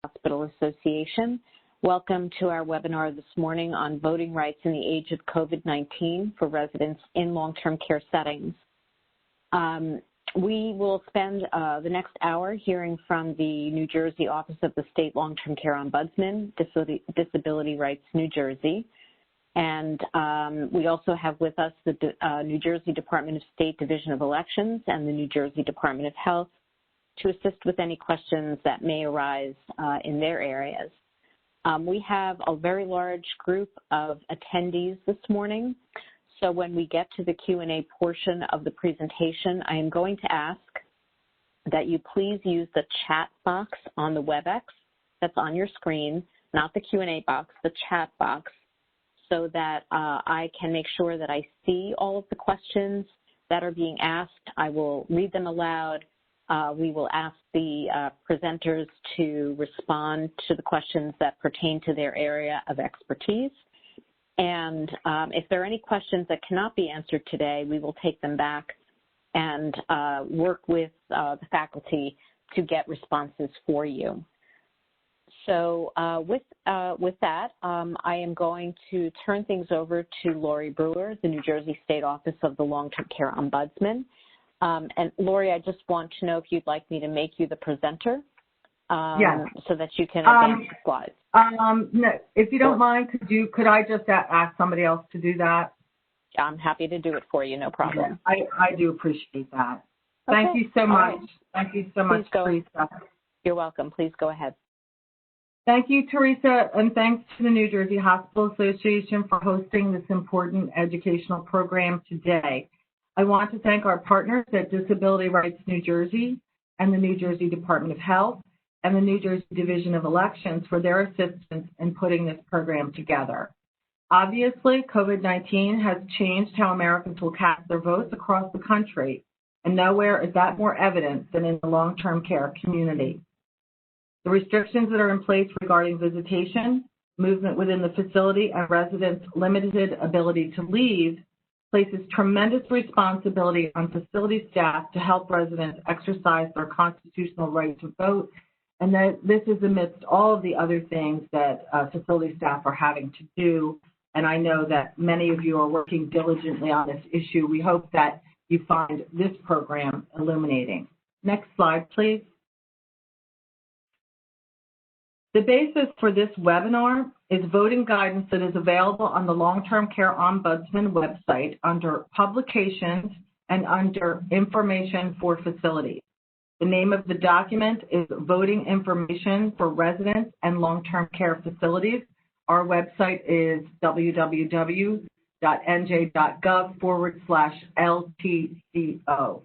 Hospital Association. Welcome to our webinar this morning on voting rights in the age of COVID-19 for residents in long-term care settings. We will spend the next hour hearing from the New Jersey Office of the State Long-Term Care Ombudsman, Disability Rights New Jersey. And we also have with us the New Jersey Department of State Division of Elections and the New Jersey Department of Health to assist with any questions that may arise in their areas. We have a very large group of attendees this morning. So when we get to the Q&A portion of the presentation, I am going to ask that you please use the chat box on the WebEx that's on your screen, not the Q&A box, the chat box, so that I can make sure that I see all of the questions that are being asked. I will read them aloud. We will ask the presenters to respond to the questions that pertain to their area of expertise. And if there are any questions that cannot be answered today, we will take them back and work with the faculty to get responses for you. So with that, I am going to turn things over to Lori Brewer, the New Jersey State Office of the Long-Term Care Ombudsman. And Lori, I just want to know if you'd like me to make you the presenter yes. So that you can advance the slides. No, if you don't mind, could I just ask somebody else to do that? I'm happy to do it for you, no problem. Yeah, I do appreciate that. Okay. Thank you so much. Right. Thank you so much, Teresa. You're welcome. Please go ahead. Thank you, Teresa, and thanks to the New Jersey Hospital Association for hosting this important educational program today. I want to thank our partners at Disability Rights New Jersey and the New Jersey Department of Health and the New Jersey Division of Elections for their assistance in putting this program together. Obviously, COVID-19 has changed how Americans will cast their votes across the country, and nowhere is that more evident than in the long-term care community. The restrictions that are in place regarding visitation, movement within the facility, and residents' limited ability to leave places tremendous responsibility on facility staff to help residents exercise their constitutional right to vote, and that this is amidst all of the other things that facility staff are having to do, and I know that many of you are working diligently on this issue. We hope that you find this program illuminating. Next slide, please. The basis for this webinar is voting guidance that is available on the Long-Term Care Ombudsman website under Publications and under Information for Facilities. The name of the document is Voting Information for Residents and Long-Term Care Facilities. Our website is www.nj.gov/LTCO.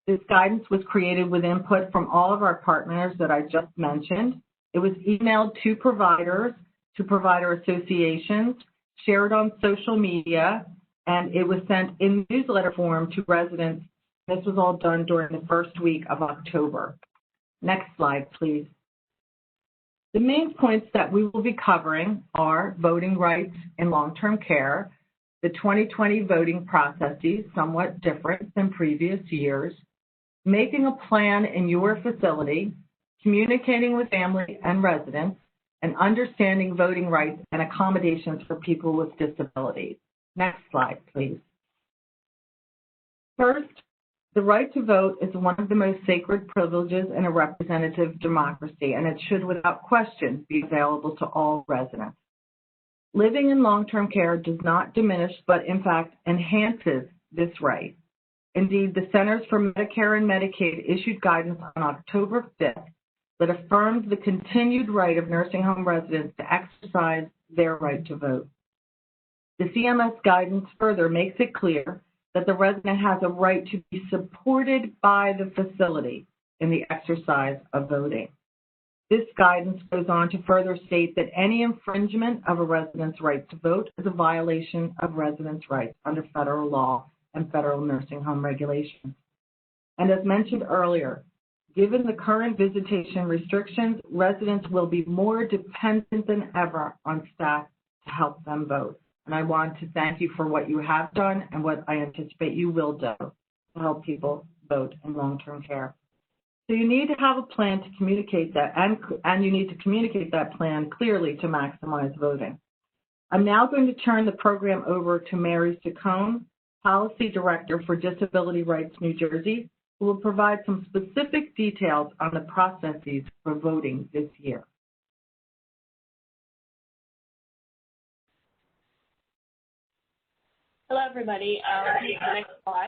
This guidance was created with input from all of our partners that I just mentioned. It was emailed to providers, to provider associations, shared on social media, and it was sent in newsletter form to residents. This was all done during the first week of October. Next slide, please. The main points that we will be covering are voting rights in long-term care, the 2020 voting processes, somewhat different than previous years, making a plan in your facility, communicating with family and residents, and understanding voting rights and accommodations for people with disabilities. Next slide, please. First, the right to vote is one of the most sacred privileges in a representative democracy, and it should, without question, be available to all residents. Living in long-term care does not diminish, but in fact enhances this right. Indeed, the Centers for Medicare and Medicaid issued guidance on October 5th that affirmed the continued right of nursing home residents to exercise their right to vote. The CMS guidance further makes it clear that the resident has a right to be supported by the facility in the exercise of voting. This guidance goes on to further state that any infringement of a resident's right to vote is a violation of residents' rights under federal law and federal nursing home regulations. And as mentioned earlier, given the current visitation restrictions, residents will be more dependent than ever on staff to help them vote. And I want to thank you for what you have done and what I anticipate you will do to help people vote in long-term care. So you need to have a plan to communicate that, and you need to communicate that plan clearly to maximize voting. I'm now going to turn the program over to Mary Saccone, Policy Director for Disability Rights New Jersey, who will provide some specific details on the processes for voting this year. Hello, everybody. Next slide.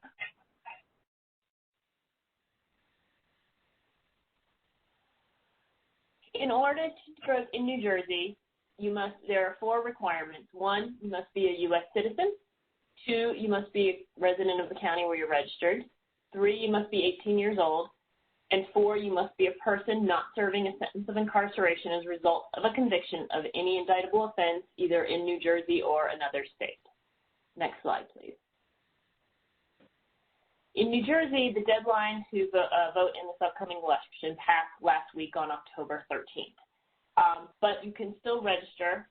In order to vote in New Jersey, there are 4 requirements. 1, you must be a U.S. citizen. 2, you must be a resident of the county where you're registered. 3, you must be 18 years old. And 4, you must be a person not serving a sentence of incarceration as a result of a conviction of any indictable offense, either in New Jersey or another state. Next slide, please. In New Jersey, the deadline to vote in this upcoming election passed last week on October 13th. But you can still register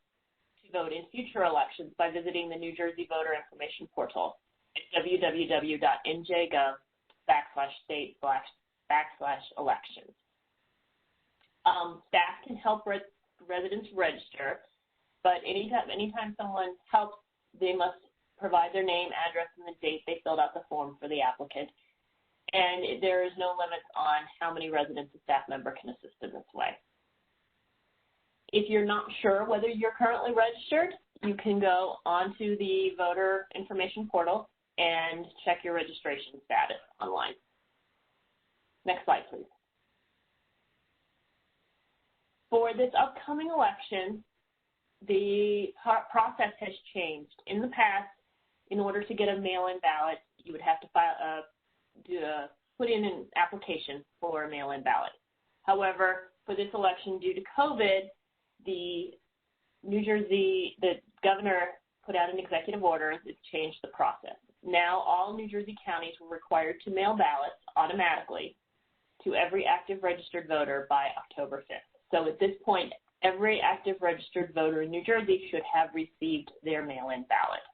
to vote in future elections by visiting the New Jersey Voter Information Portal at www.nj.gov/state/elections. Staff can help residents register, but anytime someone helps, they must provide their name, address, and the date they filled out the form for the applicant. And there is no limit on how many residents a staff member can assist in this way. If you're not sure whether you're currently registered, you can go onto the voter information portal and check your registration status online. Next slide, please. For this upcoming election, the process has changed. In the past, in order to get a mail-in ballot, you would have to put in an application for a mail-in ballot. However, for this election, due to COVID, the governor put out an executive order that changed the process. Now, all New Jersey counties were required to mail ballots automatically to every active registered voter by October 5th. So at this point, every active registered voter in New Jersey should have received their mail-in ballot.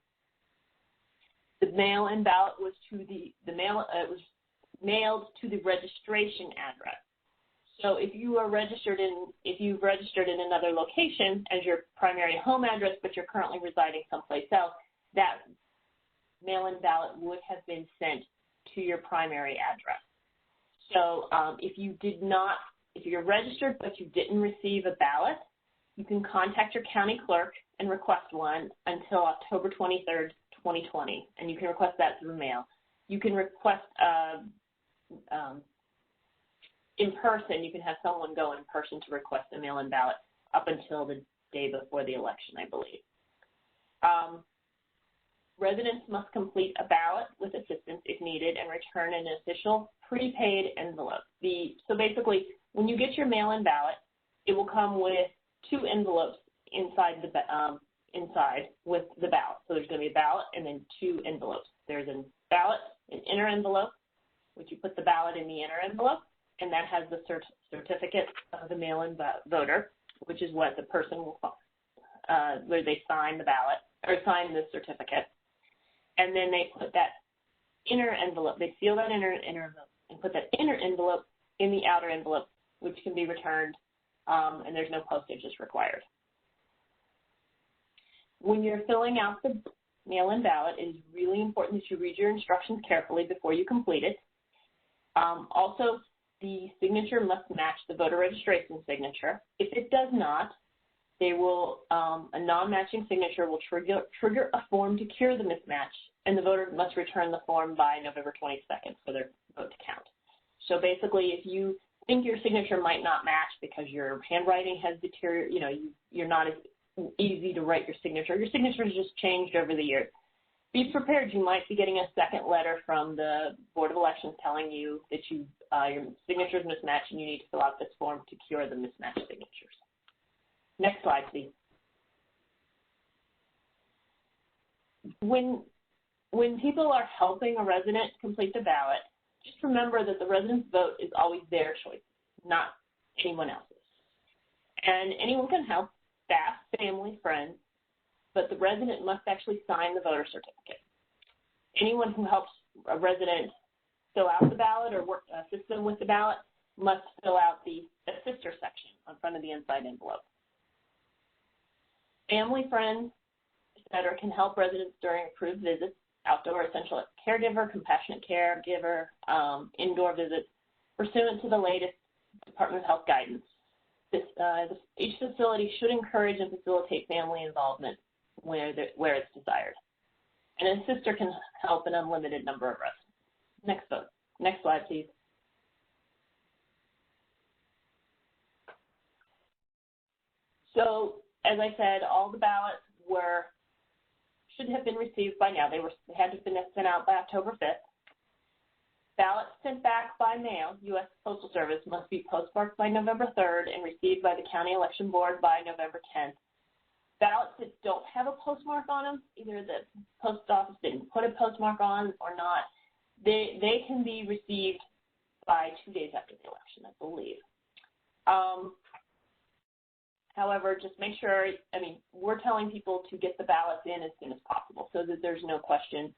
The mail-in ballot was mailed to the registration address. So if you've registered in another location as your primary home address, but you're currently residing someplace else, that mail-in ballot would have been sent to your primary address. So if you're registered but you didn't receive a ballot, you can contact your county clerk and request one until October 23rd, 2020, and you can request that through mail. You can request in person. You can have someone go in person to request a mail-in ballot up until the day before the election, I believe. Residents must complete a ballot with assistance if needed and return an official prepaid envelope. So basically, when you get your mail-in ballot, it will come with 2 envelopes inside with the ballot. So there's going to be a ballot and then 2 envelopes. There's a ballot, an inner envelope, which you put the ballot in the inner envelope, and that has the certificate of the mail-in voter, which is what the person will where they sign the ballot or sign the certificate. And then they put that inner envelope, they seal that inner envelope and put that inner envelope in the outer envelope, which can be returned, and there's no postage is required. When you're filling out the mail-in ballot, it is really important that you read your instructions carefully before you complete it. Also, the signature must match the voter registration signature. If it does not, a non-matching signature will trigger a form to cure the mismatch, and the voter must return the form by November 22nd for their vote to count. So basically, if you think your signature might not match because your handwriting has deteriorated, you're not as easy to write your signature has just changed over the years, be prepared. You might be getting a second letter from the Board of Elections telling you that your signature is mismatched and you need to fill out this form to cure the mismatched signatures. Next slide, please. When people are helping a resident complete the ballot, just remember that the resident's vote is always their choice, not anyone else's. And anyone can help, staff, family, friends, but the resident must actually sign the voter certificate. Anyone who helps a resident fill out the ballot or assist them with the ballot must fill out the sister section on front of the inside envelope. Family, friends, etc. can help residents during approved visits, outdoor essential caregiver, compassionate caregiver, indoor visits, pursuant to the latest Department of Health guidance. Each facility should encourage and facilitate family involvement where it's desired. And a sister can help an unlimited number of residents. Next slide, please. So, as I said, all the ballots should have been received by now. They had to have been sent out by October 5th. Ballots sent back by mail, U.S. Postal Service, must be postmarked by November 3rd and received by the County Election Board by November 10th. Ballots that don't have a postmark on them, either the post office didn't put a postmark on or not, they can be received by 2 days after the election, I believe. However, just make sure, we're telling people to get the ballots in as soon as possible so that there's no question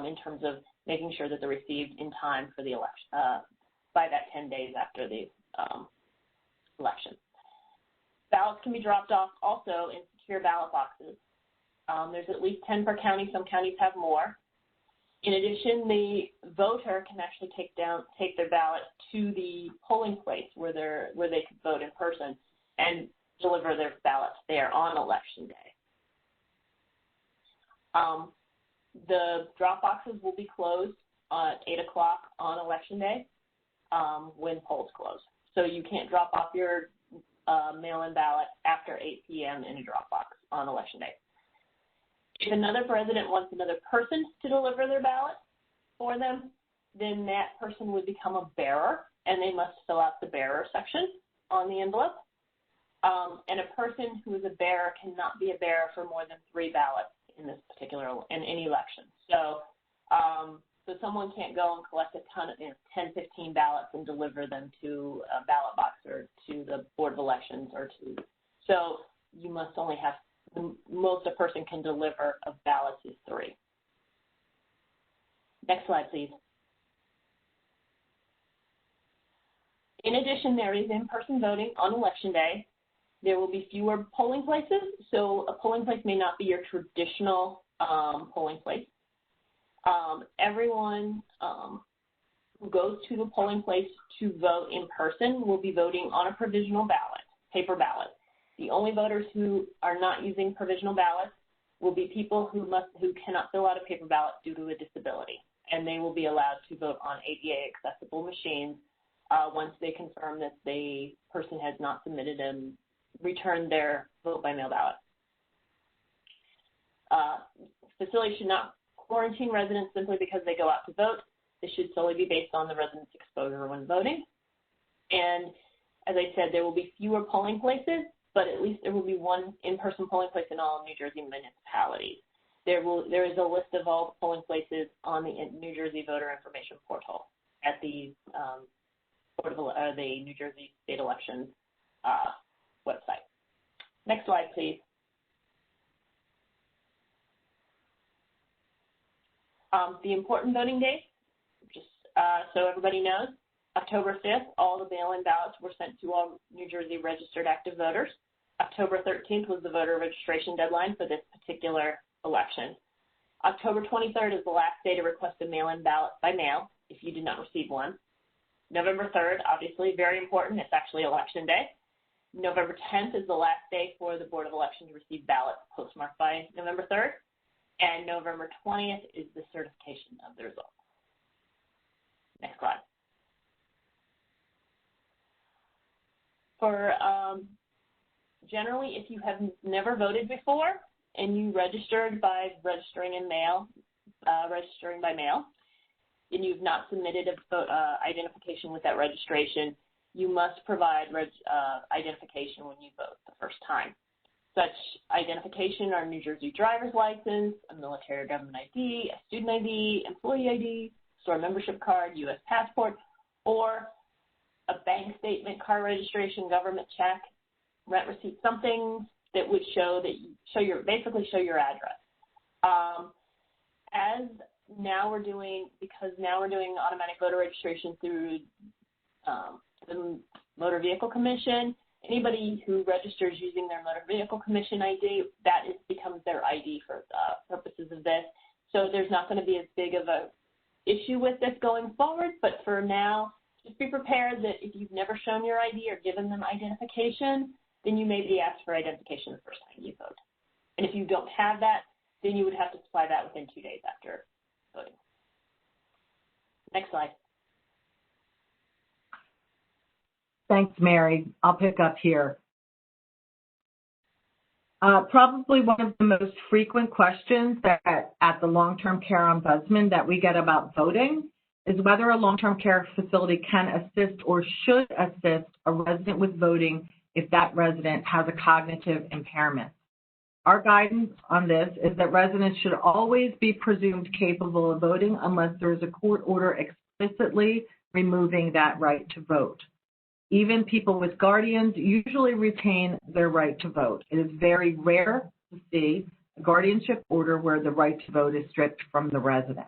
in terms of making sure that they're received in time for the election, by that 10 days after the election. Ballots can be dropped off also in secure ballot boxes. There's at least 10 per county. Some counties have more. In addition, the voter can actually take their ballot to the polling place where they could vote in person and deliver their ballots there on election day. The drop boxes will be closed at 8 o'clock on election day when polls close. So you can't drop off your mail-in ballot after 8 p.m. in a drop box on election day. If another resident wants another person to deliver their ballot for them, then that person would become a bearer, and they must fill out the bearer section on the envelope. And a person who is a bearer cannot be a bearer for more than 3 ballots in any election. So someone can't go and collect a ton of 10, 15 ballots and deliver them to a ballot box or to the Board of Elections so you must only have, the most a person can deliver of ballots is 3. Next slide, please. In addition, there is in-person voting on election day. There will be fewer polling places, so a polling place may not be your traditional polling place. Everyone who goes to the polling place to vote in person will be voting on a provisional ballot, paper ballot. The only voters who are not using provisional ballots will be people who cannot fill out a paper ballot due to a disability, and they will be allowed to vote on ADA accessible machines once they confirm that the person has not submitted and returned their vote by mail ballot. Facilities should not quarantine residents simply because they go out to vote. This should solely be based on the resident's exposure when voting. And as I said, there will be fewer polling places, but at least there will be one in-person polling place in all New Jersey municipalities. There is a list of all the polling places on the New Jersey Voter Information Portal at the the New Jersey State Elections website. Next slide, please. The important voting dates, just so everybody knows, October 5th, all the mail-in ballots were sent to all New Jersey registered active voters. October 13th was the voter registration deadline for this particular election. October 23rd is the last day to request a mail-in ballot by mail if you did not receive one. November 3rd, obviously very important, it's actually election day. November 10th is the last day for the Board of Elections to receive ballots postmarked by November 3rd. And November 20th is the certification of the results. Next slide. For generally, if you have never voted before and you registered by registering by mail, and you've not submitted a identification with that registration, you must provide identification when you vote the first time. Such identification are New Jersey driver's license, a military or government ID, a student ID, employee ID, store membership card, U.S. passport, or a bank statement, car registration, government check, rent receipt, something that would basically show your address. because now we're doing automatic voter registration through the Motor Vehicle Commission. Anybody who registers using their Motor Vehicle Commission ID, becomes their ID for purposes of this. So there's not going to be as big of a issue with this going forward, but for now, just be prepared that if you've never shown your ID or given them identification, then you may be asked for identification the first time you vote. And if you don't have that, then you would have to supply that within 2 days after voting. Next slide. Thanks, Mary. I'll pick up here. Probably one of the most frequent questions that at the Long-Term Care Ombudsman that we get about voting is whether a long-term care facility can assist or should assist a resident with voting if that resident has a cognitive impairment. Our guidance on this is that residents should always be presumed capable of voting unless there is a court order explicitly removing that right to vote. Even people with guardians usually retain their right to vote. It is very rare to see a guardianship order where the right to vote is stripped from the resident.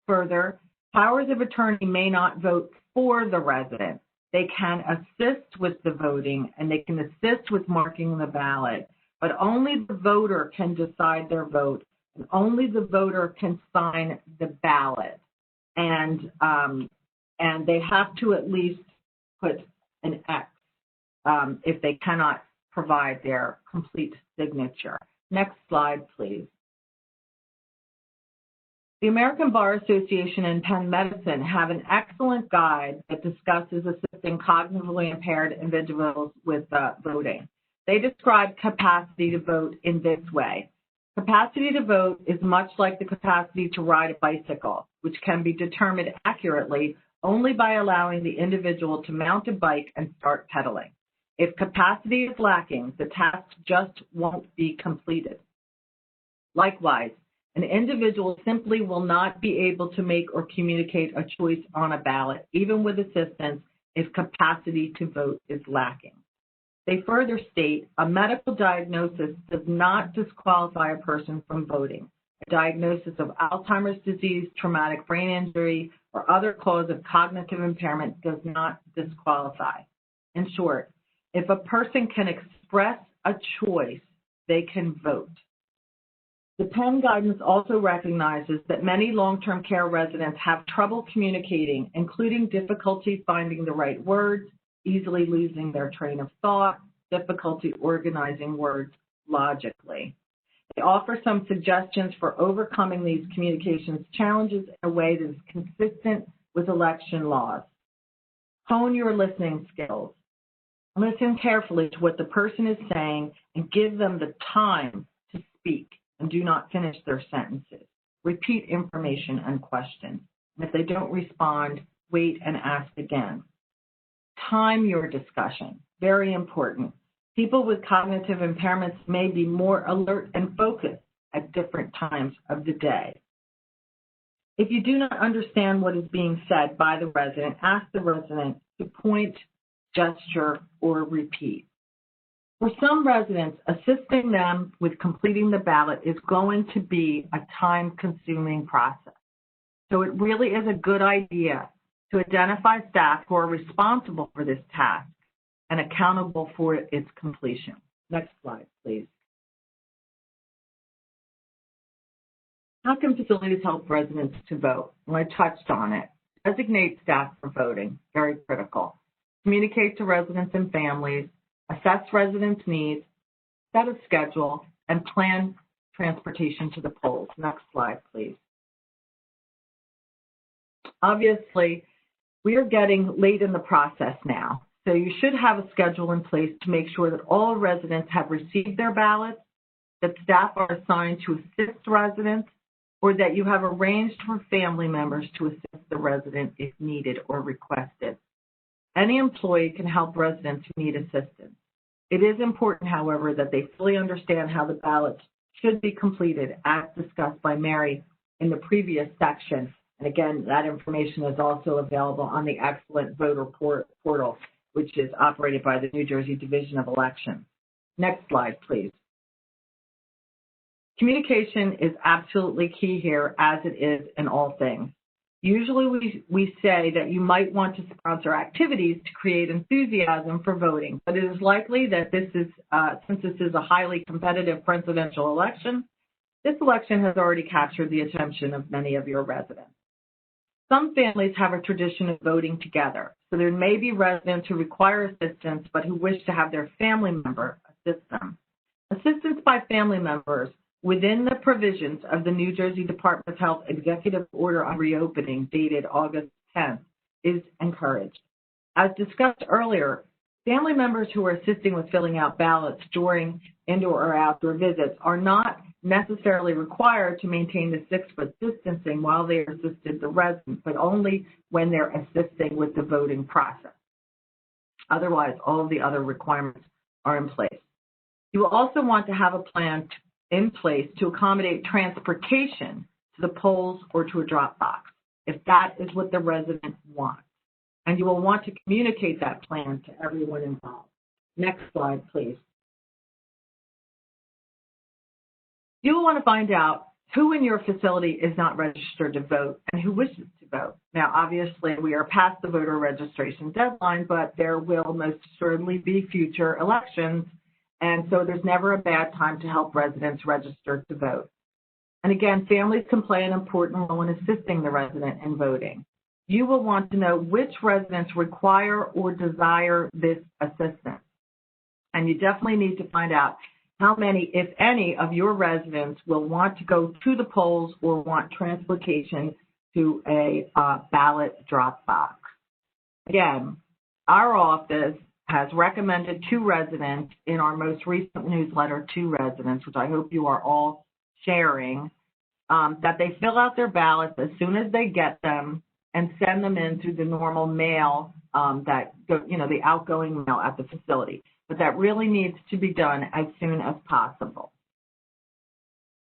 Further, powers of attorney may not vote for the resident. They can assist with the voting and they can assist with marking the ballot, but only the voter can decide their vote and only the voter can sign the ballot. And they have to at least put an X if they cannot provide their complete signature. Next slide, please. The American Bar Association and Penn Medicine have an excellent guide that discusses assisting cognitively impaired individuals with voting. They describe capacity to vote in this way. Capacity to vote is much like the capacity to ride a bicycle, which can be determined accurately only by allowing the individual to mount a bike and start pedaling. If capacity is lacking, the task just won't be completed. Likewise, an individual simply will not be able to make or communicate a choice on a ballot, even with assistance, if capacity to vote is lacking. They further state, a medical diagnosis does not disqualify a person from voting. A diagnosis of Alzheimer's disease, traumatic brain injury, or other cause of cognitive impairment does not disqualify. In short, if a person can express a choice, they can vote. The Penn guidance also recognizes that many long-term care residents have trouble communicating, including difficulty finding the right words, easily losing their train of thought, difficulty organizing words logically. They offer some suggestions for overcoming these communications challenges in a way that is consistent with election laws. Hone your listening skills. Listen carefully to what the person is saying and give them the time to speak and do not finish their sentences. Repeat information and questions. And if they don't respond, wait and ask again. Time your discussion, very important. People with cognitive impairments may be more alert and focused at different times of the day. If you do not understand what is being said by the resident, ask the resident to point, gesture, or repeat. For some residents, assisting them with completing the ballot is going to be a time-consuming process. So it really is a good idea to identify staff who are responsible for this task and accountable for its completion. Next slide, please. How can facilities help residents to vote? Well, I touched on it. Designate staff for voting, very critical. Communicate to residents and families, assess residents' needs, set a schedule, and plan transportation to the polls. Next slide, please. Obviously, we are getting late in the process now, so you should have a schedule in place to make sure that all residents have received their ballots, that staff are assigned to assist residents, or that you have arranged for family members to assist the resident if needed or requested. Any employee can help residents who need assistance. It is important, however, that they fully understand how the ballots should be completed, as discussed by Mary in the previous section. And again, that information is also available on the Excellent Voter Portal, which is operated by the New Jersey Division of Elections. Next slide, please. Communication is absolutely key here, as it is in all things. Usually we say that you might want to sponsor activities to create enthusiasm for voting, but it is likely that since this is a highly competitive presidential election, this election has already captured the attention of many of your residents. Some families have a tradition of voting together, so there may be residents who require assistance but who wish to have their family member assist them. Assistance by family members within the provisions of the New Jersey Department of Health Executive Order on Reopening dated August 10th is encouraged. As discussed earlier, family members who are assisting with filling out ballots during indoor or outdoor visits are not necessarily required to maintain the 6-foot distancing while they assisted the resident, but only when they're assisting with the voting process. Otherwise, all of the other requirements are in place. You will also want to have a plan in place to accommodate transportation to the polls or to a drop box, if that is what the resident wants. And you will want to communicate that plan to everyone involved. Next slide, please. You will want to find out who in your facility is not registered to vote and who wishes to vote. Now, obviously, we are past the voter registration deadline, but there will most certainly be future elections, and so there's never a bad time to help residents register to vote. And again, families can play an important role in assisting the resident in voting. You will want to know which residents require or desire this assistance. And you definitely need to find out how many, if any, of your residents will want to go to the polls or want transportation to a ballot drop box. Again, our office has recommended to residents in our most recent newsletter to residents, which I hope you are all sharing, that they fill out their ballots as soon as they get them and send them in through the normal mail the outgoing mail at the facility. But that really needs to be done as soon as possible.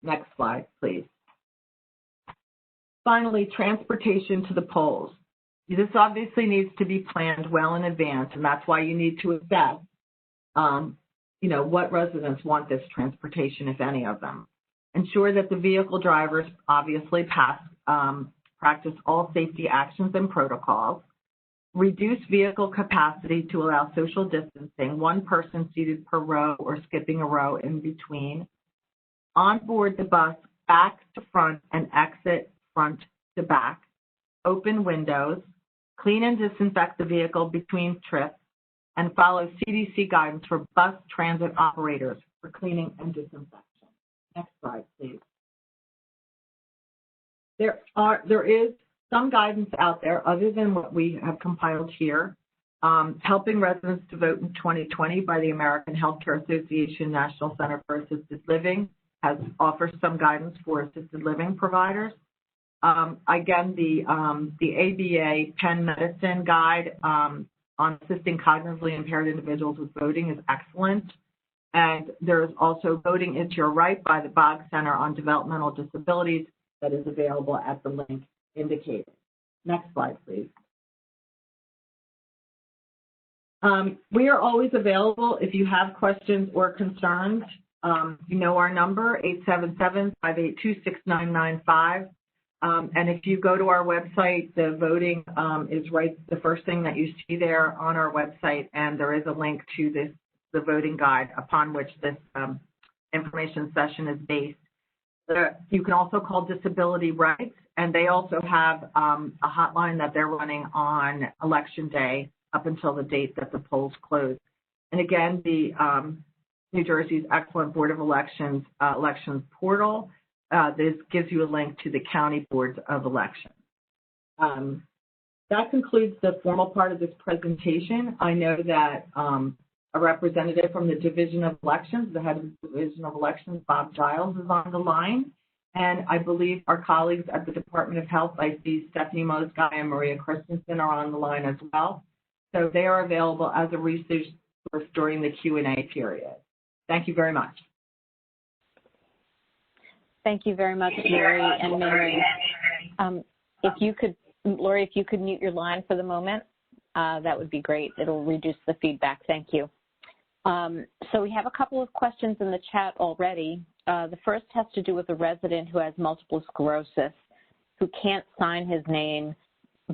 Next slide, please. Finally, transportation to the polls. This obviously needs to be planned well in advance, and that's why you need to assess, what residents want this transportation, if any of them. Ensure that the vehicle drivers obviously practice all safety actions and protocols. Reduce vehicle capacity to allow social distancing, one person seated per row or skipping a row in between. Onboard the bus back to front and exit front to back. Open windows. Clean and disinfect the vehicle between trips. And follow CDC guidance for bus transit operators for cleaning and disinfection. Next slide, please. There is some guidance out there other than what we have compiled here. Helping Residents to Vote in 2020 by the American Healthcare Association National Center for Assisted Living offers some guidance for assisted living providers. Again, the ABA Penn Medicine Guide on assisting cognitively impaired individuals with voting is excellent. And there is also Voting It's Your Right by the Boggs Center on Developmental Disabilities that is available at the link indicated. Next slide, please. We are always available if you have questions or concerns. You know our number, 877-582-6995. And if you go to our website, the voting is right, the first thing that you see there on our website, and there is a link to the voting guide upon which this information session is based. You can also call Disability Rights, and they also have a hotline that they're running on Election Day up until the date that the polls close. And again, the New Jersey's excellent Board of Elections portal, this gives you a link to the county boards of elections. That concludes the formal part of this presentation. I know that a representative from the Division of Elections, the head of the Division of Elections, Bob Giles, is on the line. And I believe our colleagues at the Department of Health, I see Stephanie Mosguy and Maria Christensen are on the line as well. So they are available as a resource during the Q&A period. Thank you very much. Thank you very much, Lori and Mary. If you could, Lori, if you could mute your line for the moment, that would be great. It'll reduce the feedback. Thank you. So we have a couple of questions in the chat already. The first has to do with a resident who has multiple sclerosis, who can't sign his name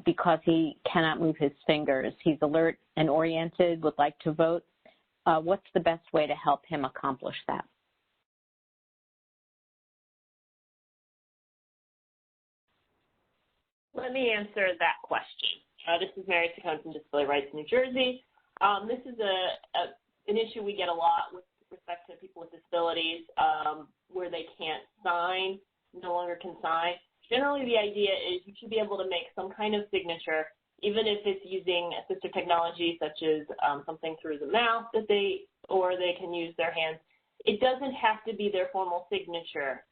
because he cannot move his fingers. He's alert and oriented, would like to vote. What's the best way to help him accomplish that? Let me answer that question. This is Mary Saccone from Disability Rights New Jersey. This is an issue we get a lot with respect to people with disabilities where they can't sign, no longer can sign. Generally, the idea is you should be able to make some kind of signature, even if it's using assistive technology such as something through the mouth or they can use their hands. It doesn't have to be their formal signature.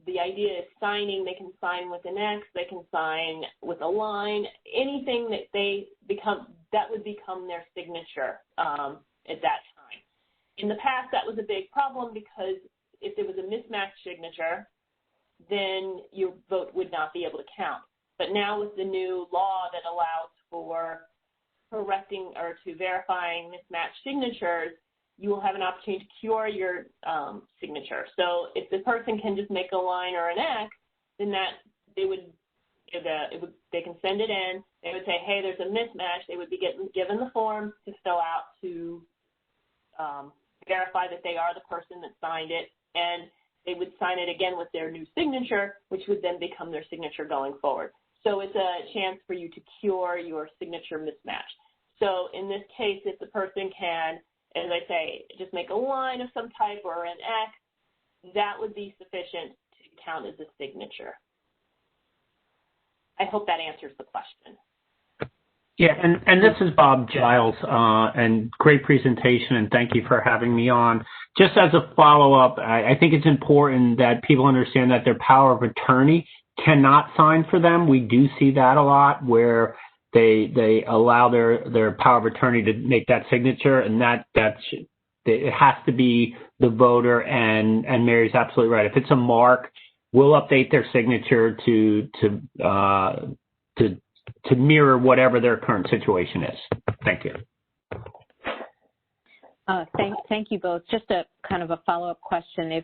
The idea is signing. They can sign with an X. They can sign with a line. Anything that would become their signature at that time. In the past, that was a big problem because if there was a mismatched signature, then your vote would not be able to count. But now with the new law that allows for correcting or to verifying mismatched signatures, you will have an opportunity to cure your signature. So if the person can just make a line or an X, then they can send it in. They would say, hey, there's a mismatch. They would be given the form to fill out to verify that they are the person that signed it, and they would sign it again with their new signature, which would then become their signature going forward. So it's a chance for you to cure your signature mismatch. So in this case, if the person can, as I say, just make a line of some type or an X, that would be sufficient to count as a signature. I hope that answers the question. Yeah, and this is Bob Giles, and great presentation, and thank you for having me on. Just as a follow-up, I think it's important that people understand that their power of attorney cannot sign for them. We do see that a lot where they allow their power of attorney to make that signature, and it has to be the voter, and Mary's absolutely right. If it's a mark, we'll update their signature to mirror whatever their current situation is. Thank you. Thank you both. Just a kind of a follow-up question.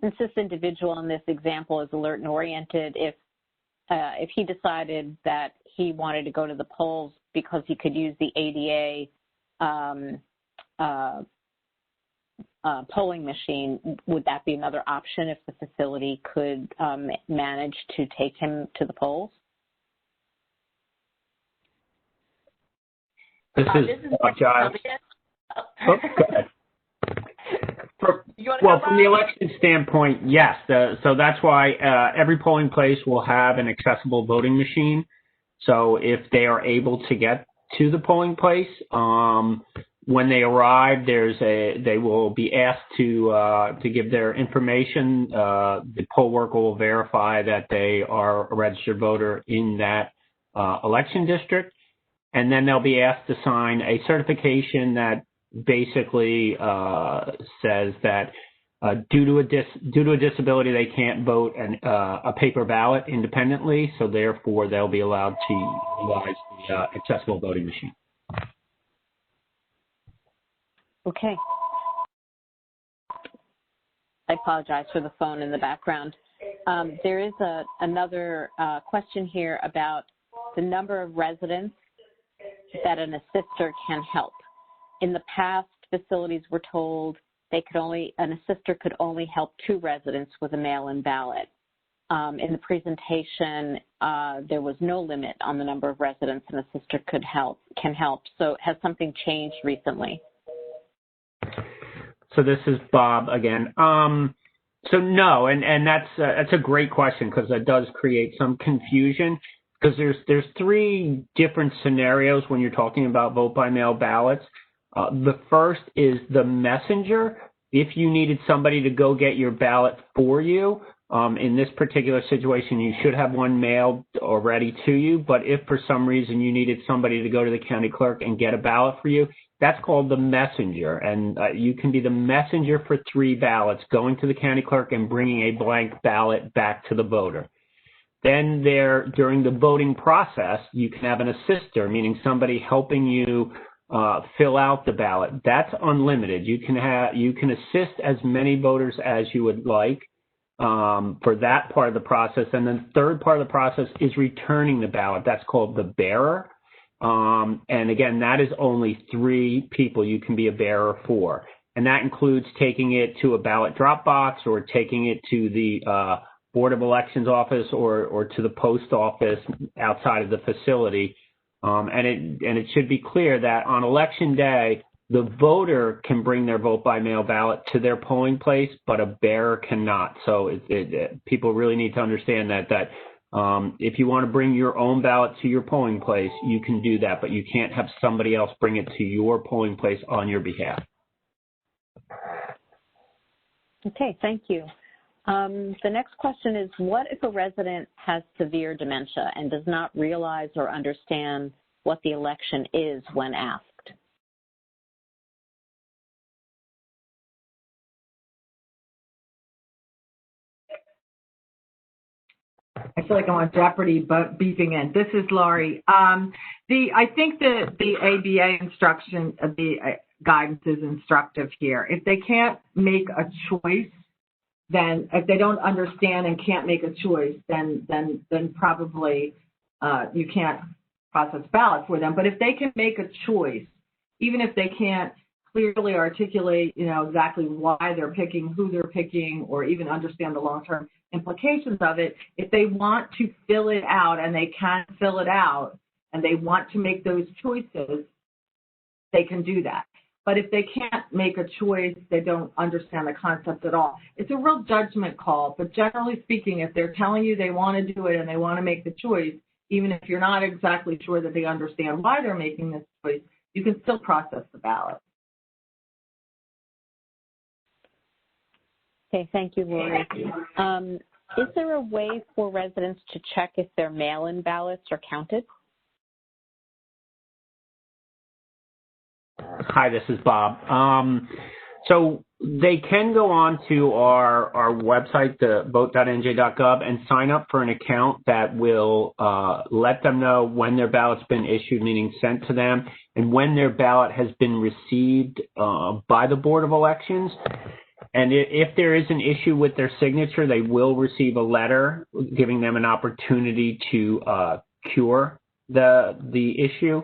Since this individual in this example is alert and oriented, if he decided that he wanted to go to the polls because he could use the ADA polling machine, would that be another option if the facility could manage to take him to the polls? This is Giles. Oh, go ahead. From the election standpoint, yes. So that's why every polling place will have an accessible voting machine. So if they are able to get to the polling place, when they arrive, they will be asked to give their information. The poll worker will verify that they are a registered voter in that election district. And then they'll be asked to sign a certification that basically says that due to a disability, they can't vote a paper ballot independently. So therefore, they'll be allowed to utilize the accessible voting machine. Okay. I apologize for the phone in the background. There is another question here about the number of residents that an assister can help. In the past, facilities were told an assister could only help 2 residents with a mail-in ballot. In the presentation, there was no limit on the number of residents an assister can help. So has something changed recently? So this is Bob again. So no, and that's a great question because that does create some confusion. Because there's 3 different scenarios when you're talking about vote by mail ballots. The first is the messenger. If you needed somebody to go get your ballot for you, in this particular situation, you should have one mailed already to you. But if for some reason you needed somebody to go to the county clerk and get a ballot for you, that's called the messenger. And you can be the messenger for 3 ballots, going to the county clerk and bringing a blank ballot back to the voter. Then during the voting process, you can have an assister, meaning somebody helping you fill out the ballot. That's unlimited. You can assist as many voters as you would like. for that part of the process. And then the third part of the process is returning the ballot. That's called the bearer. And again, that is only 3 people you can be a bearer for. And that includes taking it to a ballot drop box or taking it to the Board of Elections office or to the post office outside of the facility. And it should be clear that on election day, the voter can bring their vote by mail ballot to their polling place, but a bearer cannot. So people really need to understand that if you want to bring your own ballot to your polling place, you can do that, but you can't have somebody else bring it to your polling place on your behalf. Okay, thank you. The next question is, what if a resident has severe dementia and does not realize or understand what the election is when asked? I feel like I'm on Jeopardy, but beeping in. This is Laurie. I think the ABA instruction, the guidance is instructive here. If they can't make a choice, then if they don't understand and can't make a choice, then probably you can't process ballot for them. But if they can make a choice, even if they can't clearly articulate, exactly why they're picking, who they're picking, or even understand the long-term implications of it, if they want to fill it out and they can fill it out and they want to make those choices, they can do that. But if they can't make a choice, they don't understand the concept at all. It's a real judgment call, but generally speaking, if they're telling you they want to do it and they want to make the choice, even if you're not exactly sure that they understand why they're making this choice, you can still process the ballot. Okay, thank you, Lori. Is there a way for residents to check if their mail-in ballots are counted? Hi, this is Bob. So they can go on to our website, the vote.nj.gov, and sign up for an account that will let them know when their ballot's been issued, meaning sent to them, and when their ballot has been received by the Board of Elections. And if there is an issue with their signature, they will receive a letter giving them an opportunity to cure the issue.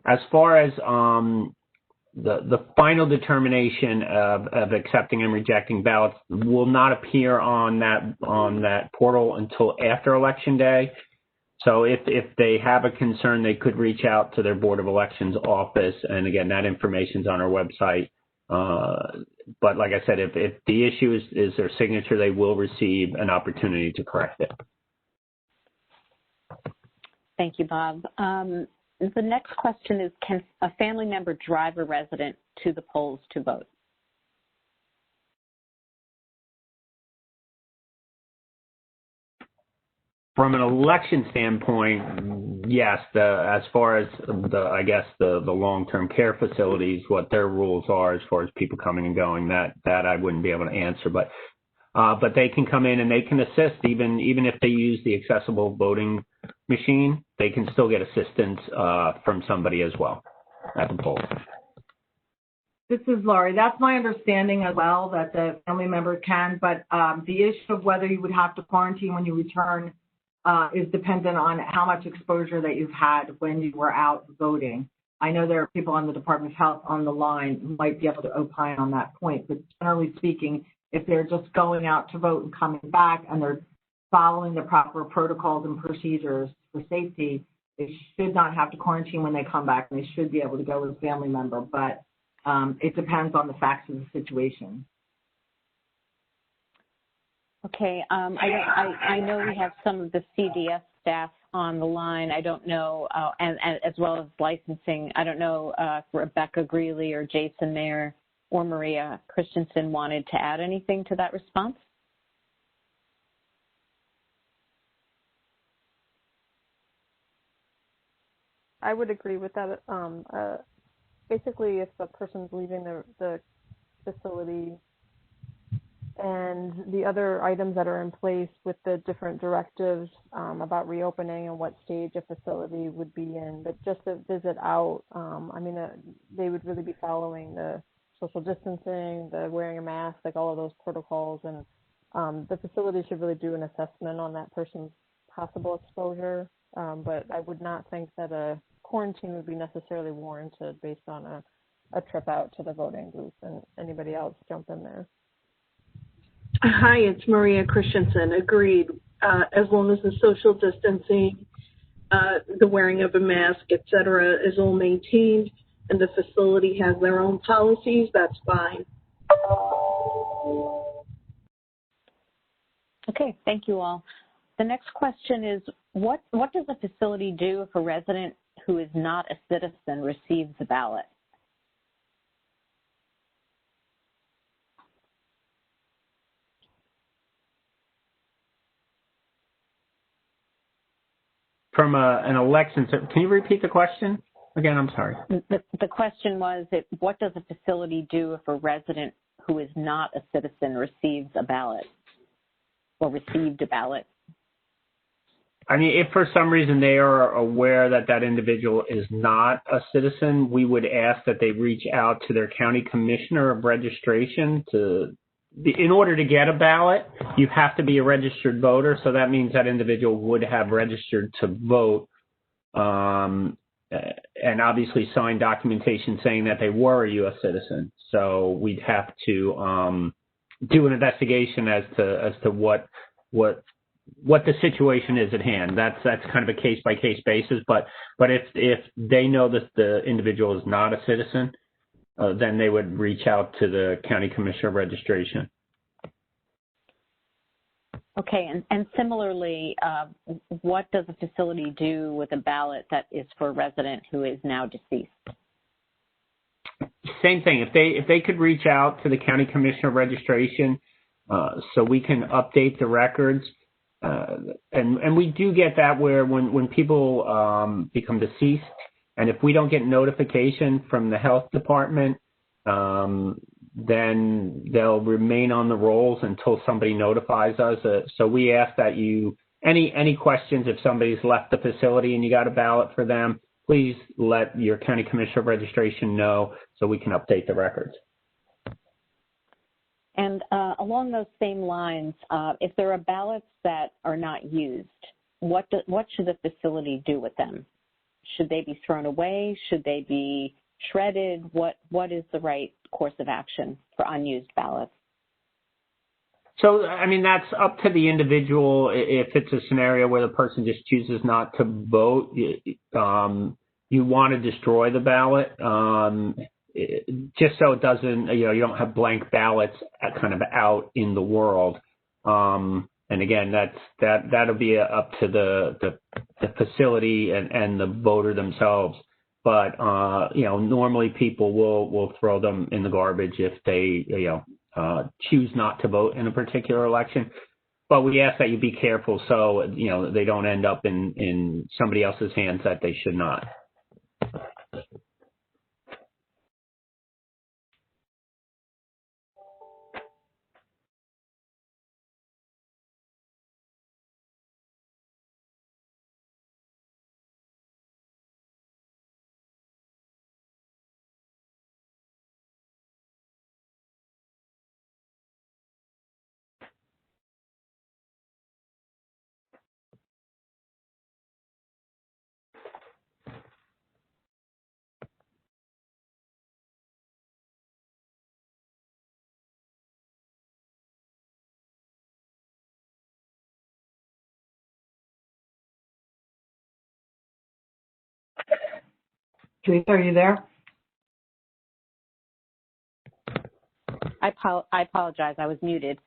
As far as the final determination of accepting and rejecting ballots will not appear on that portal until after Election Day. So if they have a concern, they could reach out to their Board of Elections office. And again, that information's on our website. But like I said, if the issue is their signature, they will receive an opportunity to correct it. Thank you, Bob. The next question is, can a family member drive a resident to the polls to vote? From an election standpoint, yes. As far as the long-term care facilities, what their rules are as far as people coming and going, that I wouldn't be able to answer. But they can come in and they can assist even if they use the accessible voting machine. They can still get assistance from somebody as well at the polls. This is Laurie. That's my understanding as well, that the family member can. But the issue of whether you would have to quarantine when you return is dependent on how much exposure that you've had when you were out voting. I know there are people on the Department of Health on the line who might be able to opine on that point, but generally speaking, if they're just going out to vote and coming back and they're following the proper protocols and procedures for safety, they should not have to quarantine when they come back, and they should be able to go with a family member, but it depends on the facts of the situation. Okay, I know we have some of the CDS staff on the line. I don't know, and as well as licensing. I don't know if Rebecca Greeley or Jason Mayer or Maria Christensen wanted to add anything to that response. I would agree with that. Basically, if a person's leaving the facility and the other items that are in place with the different directives about reopening and what stage a facility would be in, but just to visit out, they would really be following the social distancing, the wearing a mask, like all of those protocols, and The facility should really do an assessment on that person's possible exposure, but I would not think that a quarantine would be necessarily warranted based on a trip out to the voting booth. And anybody else jump in there? Hi, it's Maria Christensen. Agreed. As long as the social distancing, the wearing of a mask, etc., is all maintained, and the facility has their own policies, that's fine. Okay, thank you all. The next question is, what does a facility do if a resident who is not a citizen receives a ballot? From an election, can you repeat the question again? I'm sorry. The question was, what does a facility do if a resident who is not a citizen receives a ballot or received a ballot? I mean, if for some reason they are aware that that individual is not a citizen, we would ask that they reach out to their county commissioner of registration in order to get a ballot, you have to be a registered voter. So that means that individual would have registered to vote, and obviously sign documentation saying that they were a U.S. citizen. So we'd have to do an investigation as to what the situation is at hand. That's kind of a case by case basis. But if they know that the individual is not a citizen, then they would reach out to the county commissioner of registration. Okay, and similarly, what does a facility do with a ballot that is for a resident who is now deceased? Same thing. If they could reach out to the county commissioner of registration, so we can update the records, and we do get that where when people become deceased, and if we don't get notification from the health department, then they'll remain on the rolls until somebody notifies us. So we ask that any questions if somebody's left the facility and you got a ballot for them, please let your county commissioner of registration know so we can update the records. And along those same lines, if there are ballots that are not used, what should the facility do with them? Should they be thrown away? Should they be shredded? What is the right course of action for unused ballots? So, I mean, that's up to the individual. If it's a scenario where the person just chooses not to vote, you want to destroy the ballot, just so it doesn't, you don't have blank ballots kind of out in the world. And again, that'll be up to the facility and the voter themselves. But normally people will throw them in the garbage if they choose not to vote in a particular election. But we ask that you be careful so they don't end up in somebody else's hands that they should not. Teresa, are you there? I apologize. I was muted.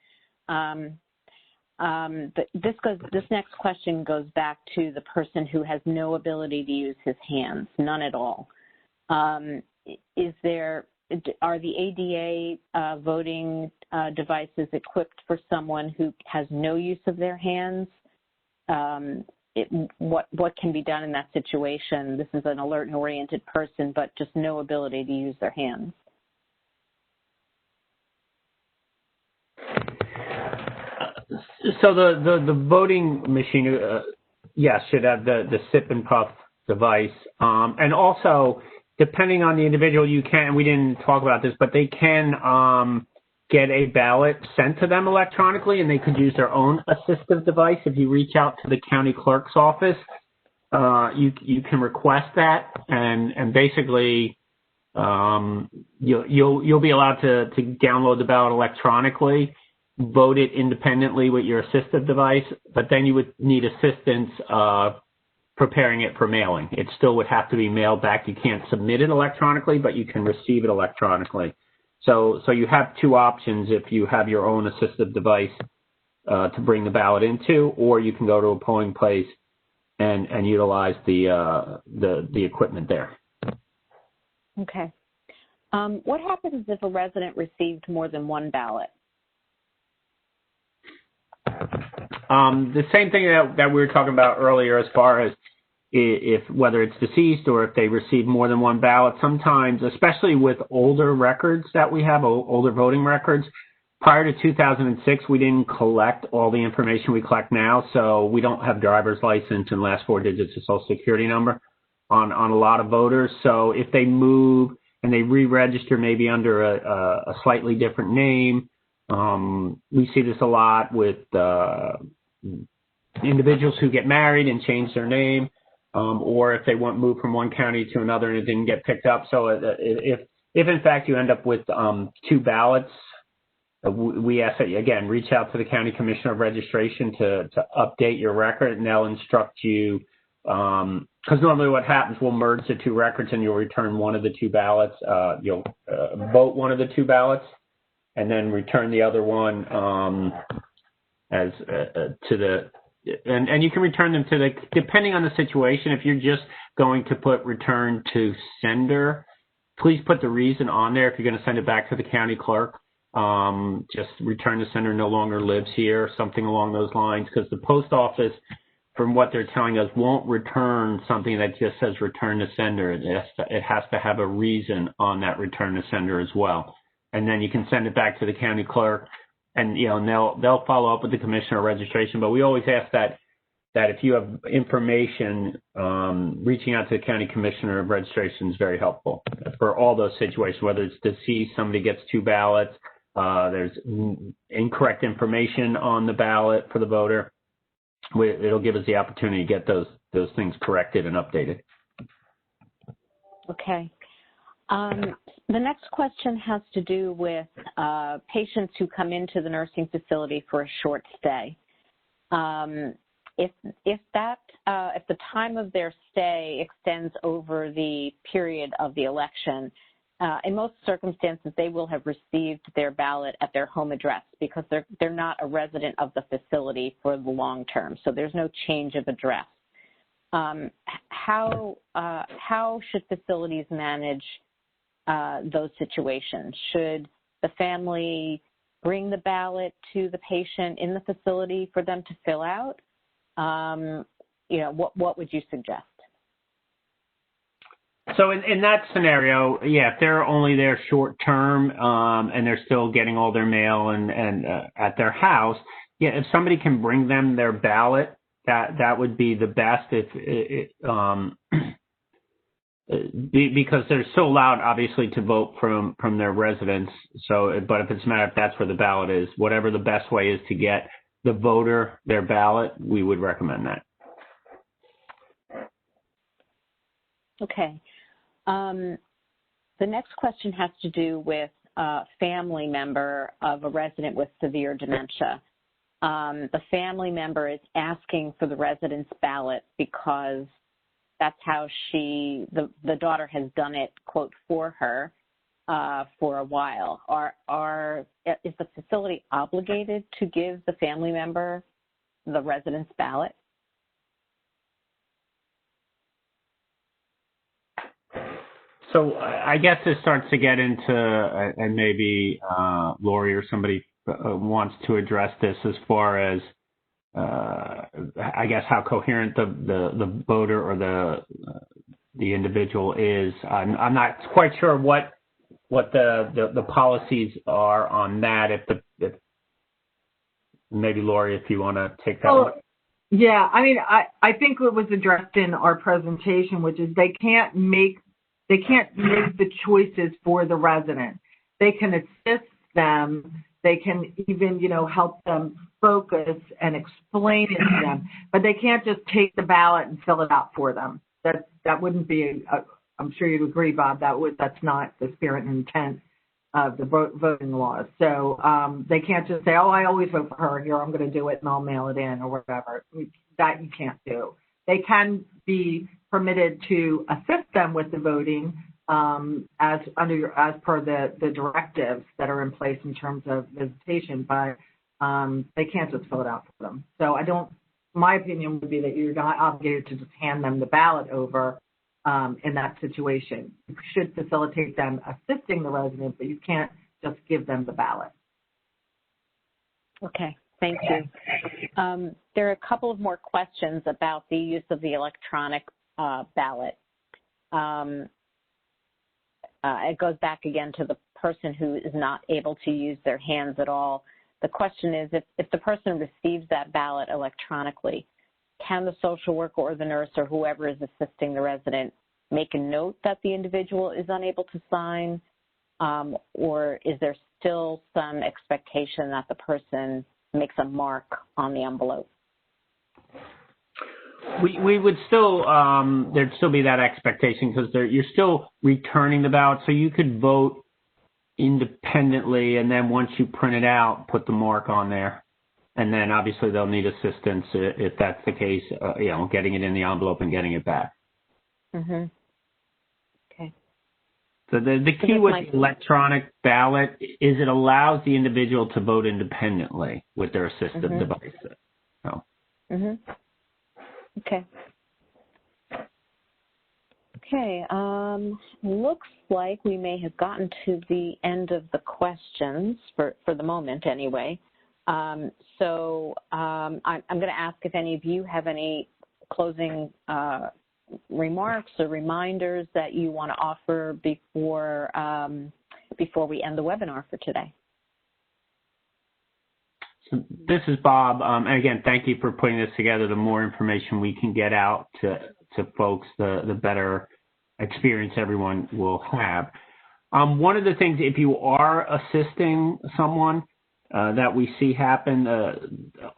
This next question goes back to the person who has no ability to use his hands, none at all. Are the ADA voting devices equipped for someone who has no use of their hands? What can be done in that situation? This is an alert and oriented person, but just no ability to use their hands. So the voting machine, yes, should have the sip and puff device. And also, depending on the individual, we didn't talk about this, but they can get a ballot sent to them electronically, and they could use their own assistive device. If you reach out to the county clerk's office, you can request that, and basically you'll be allowed to download the ballot electronically, vote it independently with your assistive device, but then you would need assistance preparing it for mailing. It still would have to be mailed back. You can't submit it electronically, but you can receive it electronically. So you have two options if you have your own assistive device to bring the ballot into, or you can go to a polling place and utilize the equipment there. Okay. What happens if a resident received more than one ballot? The same thing that we were talking about earlier as far as if whether it's deceased or if they receive more than one ballot. Sometimes, especially with older records that we have, older voting records, prior to 2006, we didn't collect all the information we collect now, so we don't have driver's license and last four digits of social security number on a lot of voters. So if they move and they re-register maybe under a slightly different name, we see this a lot with individuals who get married and change their name, or if they move from one county to another and it didn't get picked up. So if in fact you end up with two ballots, we ask that you, again, reach out to the County Commissioner of Registration to update your record, and they'll instruct you, because normally what happens, we'll merge the two records and you'll return one of the two ballots. You'll vote one of the two ballots and then return the other one as to the, and you can return them to the, depending on the situation. If you're just going to put return to sender, please put the reason on there if you're going to send it back to the county clerk. Just return to sender no longer lives here, something along those lines, because the post office, from what they're telling us, won't return something that just says return to sender. It has to have a reason on that return to sender as well. And then you can send it back to the county clerk, and they'll follow up with the Commissioner of Registration. But we always ask that if you have information, reaching out to the County Commissioner of Registration is very helpful for all those situations, whether it's deceased, somebody gets two ballots, there's incorrect information on the ballot for the voter. It'll give us the opportunity to get those things corrected and updated. Okay. The next question has to do with patients who come into the nursing facility for a short stay. If the time of their stay extends over the period of the election, in most circumstances, they will have received their ballot at their home address because they're not a resident of the facility for the long term. So there's no change of address. How should facilities manage those situations? Should the family bring the ballot to the patient in the facility for them to fill out? What would you suggest? So in that scenario, if they're only there short term and they're still getting all their mail and at their house, if somebody can bring them their ballot, that would be the best. Because they're still allowed, obviously, to vote from their residence. So, but if it's a matter if that's where the ballot is, whatever the best way is to get the voter their ballot, we would recommend that. Okay. The next question has to do with a family member of a resident with severe dementia. The family member is asking for the resident's ballot because that's how the daughter has done it, quote, for her for a while. Is the facility obligated to give the family member the resident's ballot? So I guess this starts to get into, and maybe Lori or somebody wants to address this as far as, I guess, how coherent the voter or the individual is. I'm not quite sure what the policies are on that. If maybe Lori, if you want to take that one. Yeah, I mean, I think what was addressed in our presentation, which is they can't make the choices for the resident. They can assist, them. They can even, help them focus and explain it to them. But they can't just take the ballot and fill it out for them. That wouldn't be, I'm sure you'd agree, Bob, that's not the spirit and intent of the voting laws. So they can't just say, oh, I always vote for her. Here, I'm going to do it, and I'll mail it in or whatever. That you can't do. They can be permitted to assist them with the voting as per the directives that are in place in terms of visitation, but they can't just fill it out for them. So my opinion would be that you're not obligated to just hand them the ballot over in that situation. You should facilitate them assisting the resident, but you can't just give them the ballot. Okay, thank you. There are a couple of more questions about the use of the electronic ballot. It goes back again to the person who is not able to use their hands at all. The question is, if the person receives that ballot electronically, can the social worker or the nurse or whoever is assisting the resident make a note that the individual is unable to sign, or is there still some expectation that the person makes a mark on the envelope? We would still, there'd still be that expectation because you're still returning the ballot, so you could vote independently, and then once you print it out, put the mark on there. And then obviously they'll need assistance if that's the case, getting it in the envelope and getting it back. Mm-hmm. Okay. So the key with the electronic ballot is it allows the individual to vote independently with their assistive device. So. Mm-hmm. Okay. Okay. Looks like we may have gotten to the end of the questions for the moment, anyway. So I'm going to ask if any of you have any closing remarks or reminders that you want to offer before we end the webinar for today. So this is Bob, and again, thank you for putting this together. The more information we can get out to folks, the better experience everyone will have. One of the things, if you are assisting someone that we see happen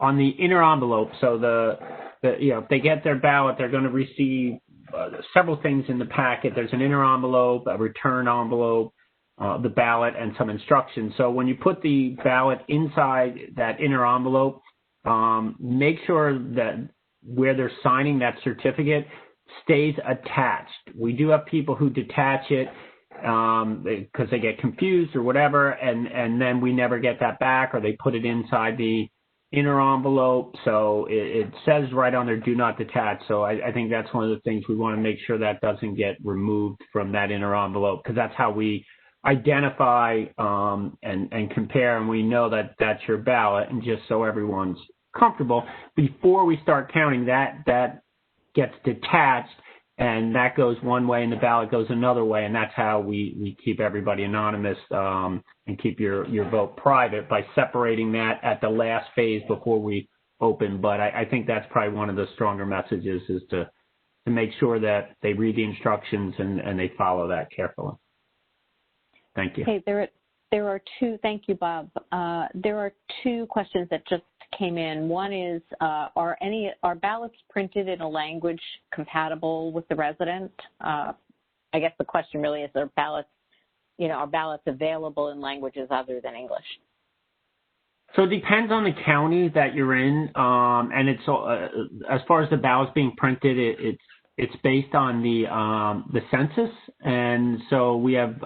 on the inner envelope, so if they get their ballot, they're going to receive several things in the packet. There's an inner envelope, a return envelope, the ballot, and some instructions. So when you put the ballot inside that inner envelope, make sure that where they're signing that certificate stays attached. We do have people who detach it because they get confused or whatever, and then we never get that back, or they put it inside the inner envelope. So it says right on there, do not detach. So I think that's one of the things we want to make sure that doesn't get removed from that inner envelope, because that's how we identify and compare, and we know that that's your ballot. And just so everyone's comfortable, before we start counting, that gets detached, and that goes one way and the ballot goes another way, and that's how we keep everybody anonymous and keep your vote private, by separating that at the last phase before we open. But I think that's probably one of the stronger messages, is to make sure that they read the instructions and they follow that carefully. Thank you. Okay, there are two. Thank you, Bob. There are two questions that just came in. One is, are ballots printed in a language compatible with the resident? I guess the question really is, are ballots available in languages other than English? So it depends on the county that you're in, and it's as far as the ballots being printed, it's based on the census, and so we have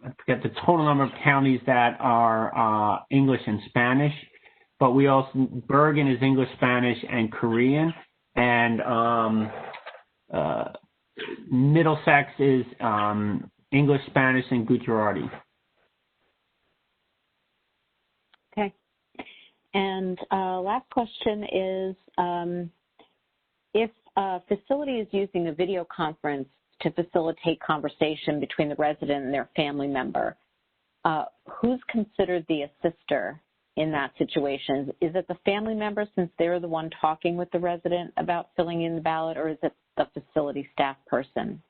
I forget the total number of counties that are English and Spanish, but we also, Bergen is English, Spanish, and Korean, and Middlesex is English, Spanish, and Gujarati. Okay. And last question is, if a facility is using a video conference to facilitate conversation between the resident and their family member, who's considered the assister in that situation? Is it the family member, since they're the one talking with the resident about filling in the ballot, or is it the facility staff person?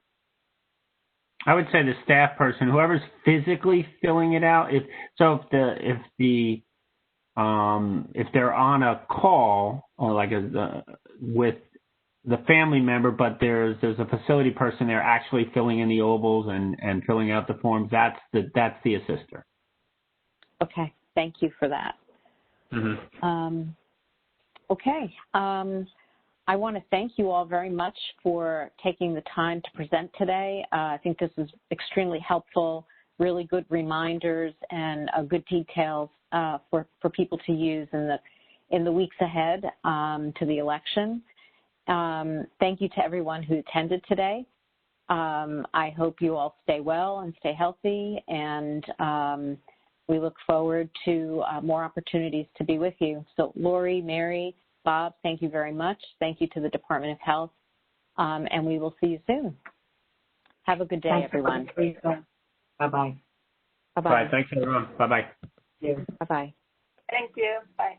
I would say the staff person, whoever's physically filling it out. If they're on a call or like with the family member, but there's a facility person there actually filling in the ovals and filling out the forms, that's the assister. Okay, thank you for that. Mm-hmm. Okay. I want to thank you all very much for taking the time to present today. I think this is extremely helpful, really good reminders and good details for people to use in the weeks ahead to the election. Thank you to everyone who attended today. I hope you all stay well and stay healthy, and we look forward to more opportunities to be with you. So Lori, Mary, Bob, thank you very much. Thank you to the Department of Health, and we will see you soon. Have a good day, everyone. Bye-bye. Bye-bye. Bye. Thanks, everyone. Bye-bye. Thank you. Bye-bye. Thank you. Bye.